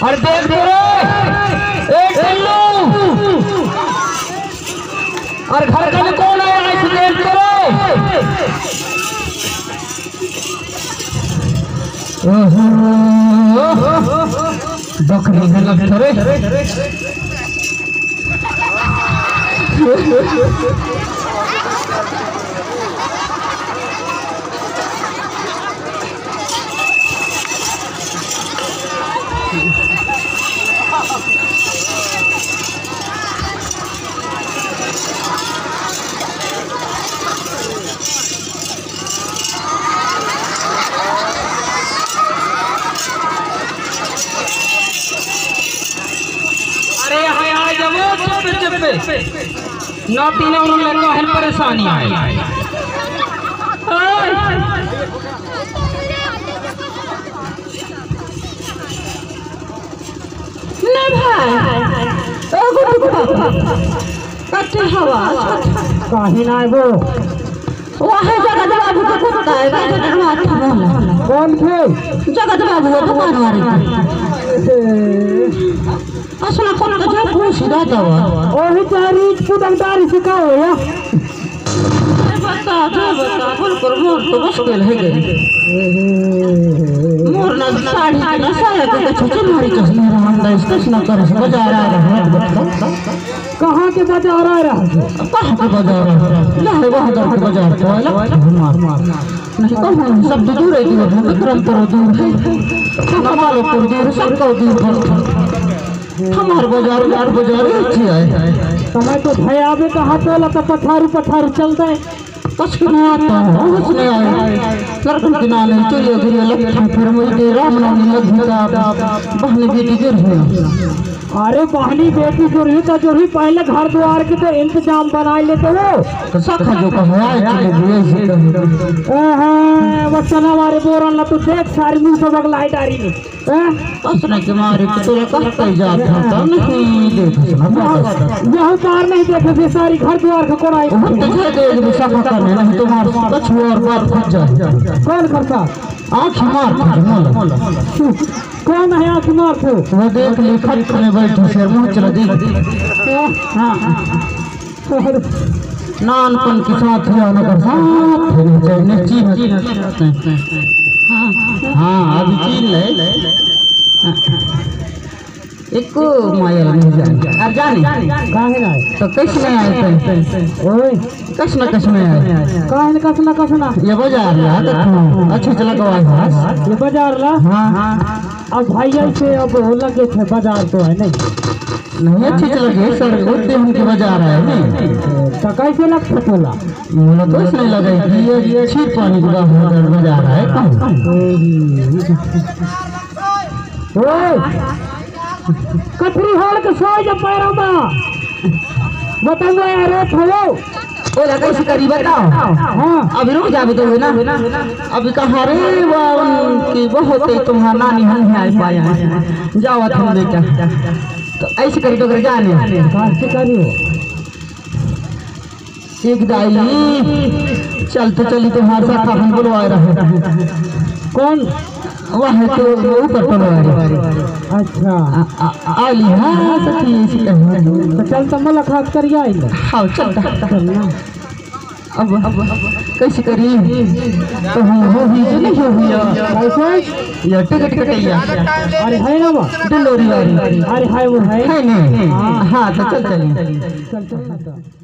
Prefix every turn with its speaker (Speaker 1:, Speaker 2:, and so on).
Speaker 1: और देख एक और घर का कौन आया इसे देख बकरी है लगता रे नाती ने उन्होंने कहन परेशानी आई
Speaker 2: ना भाई कटे हवा
Speaker 1: कहीं ना वो
Speaker 2: वहाँ जगत बाबू का कुत्ता है
Speaker 1: कौन थे
Speaker 2: जगत बाबू का दुकान वाले असला कौन का जब पूछ रहा था
Speaker 1: और तारीख को दमदारी सिखाओ या
Speaker 2: बता बोल कर मोर तो मुश्किल है गई मोर ना साड़ी के ना साया के छोटे मारी चश्मे रहंदा इसका ना कर बाजार आ रहा है
Speaker 1: कहां के बाजार आ रहा है
Speaker 2: कहां के बाजार आ रहा है ना वहां का बाजार तो मार नहीं कहां सब दूर है विक्रम पर दूर है हमारे पर दूर सबको दूर हमार बाजार अच्छी है
Speaker 1: समय तो भाई आवे कहाँ पे लगा पठारू चलता है
Speaker 2: कुछ नहीं आता है कुछ नहीं आया लड़कन के नाले चलिए गिरे लगता फिर मुझे रामनवमी लगता बहनी बेटी गिर हुई
Speaker 1: अरे बहनी बेटी जो रही तो पहले घर द्वार के तो इंतजाम बना लेते हो
Speaker 2: सखा जो
Speaker 1: बच्चन हमारे बोरन ला तो देख सारी मुंह सब लाइट आ रही
Speaker 2: कसने के मारे तो कहते जाता था नहीं देख
Speaker 1: यह पार नहीं देखे सारी घर द्वार का कोड़ा
Speaker 2: सखा करने नहीं तुम्हारे कछुआ और फट जाए
Speaker 1: कौन करता
Speaker 2: आँख मार
Speaker 1: कौन है आँख मार थे
Speaker 2: वो देख ली खट में बैठो शेर मुँह चला देख नानपन के साथ हाँ अभी चीन ले एक माया नहीं जाने अब जाने
Speaker 1: काहे ना
Speaker 2: तो कैसे में आए
Speaker 1: ओए
Speaker 2: कस में आए
Speaker 1: काहे कसना
Speaker 2: ये बाजार ला अच्छा चला गवा
Speaker 1: ये बाजार ला
Speaker 2: हाँ
Speaker 1: अब भैया से अब लगे थे बाजार तो है नहीं
Speaker 2: अच्छे चला गए सर उतने उनके बाजार है नहीं
Speaker 1: तो कैसे लगता तोला
Speaker 2: मुझे तो इसलिए लगा कि ये अच्छी पानी का बाजार है
Speaker 1: कथरी हाल के सो जब पैरों में बताऊंगा यार रेट हो
Speaker 2: ओ लगा इसी करीब बताओ
Speaker 1: हाँ
Speaker 2: अभी रुक जावे तो ना अभी कहा रे वाह की बहुत ही तुम्हारा नानी हम है पाया जाओ तुम बेटा तो ऐसे करी तो कर जाने
Speaker 1: कहाँ से करी हो
Speaker 2: एक दाई चलते चली तो हमारे साथ अपन बुलवा रहे
Speaker 1: कौन
Speaker 2: वह है तो ऊपर बुलवा
Speaker 1: अच्छा
Speaker 2: आली हाँ सखी ऐसी कहीं
Speaker 1: तो चल तो मुलाकात कर आएंगे
Speaker 2: हाँ चलता
Speaker 1: चलना
Speaker 2: अब कैसे करी तो हम हो भी जो नहीं हो भैया
Speaker 1: कैसे
Speaker 2: या टिकट कटैया
Speaker 1: अरे है ना वो
Speaker 2: डिलोरी वाली
Speaker 1: अरे है वो है
Speaker 2: है नहीं हाँ तो चल चलिए
Speaker 1: चल चल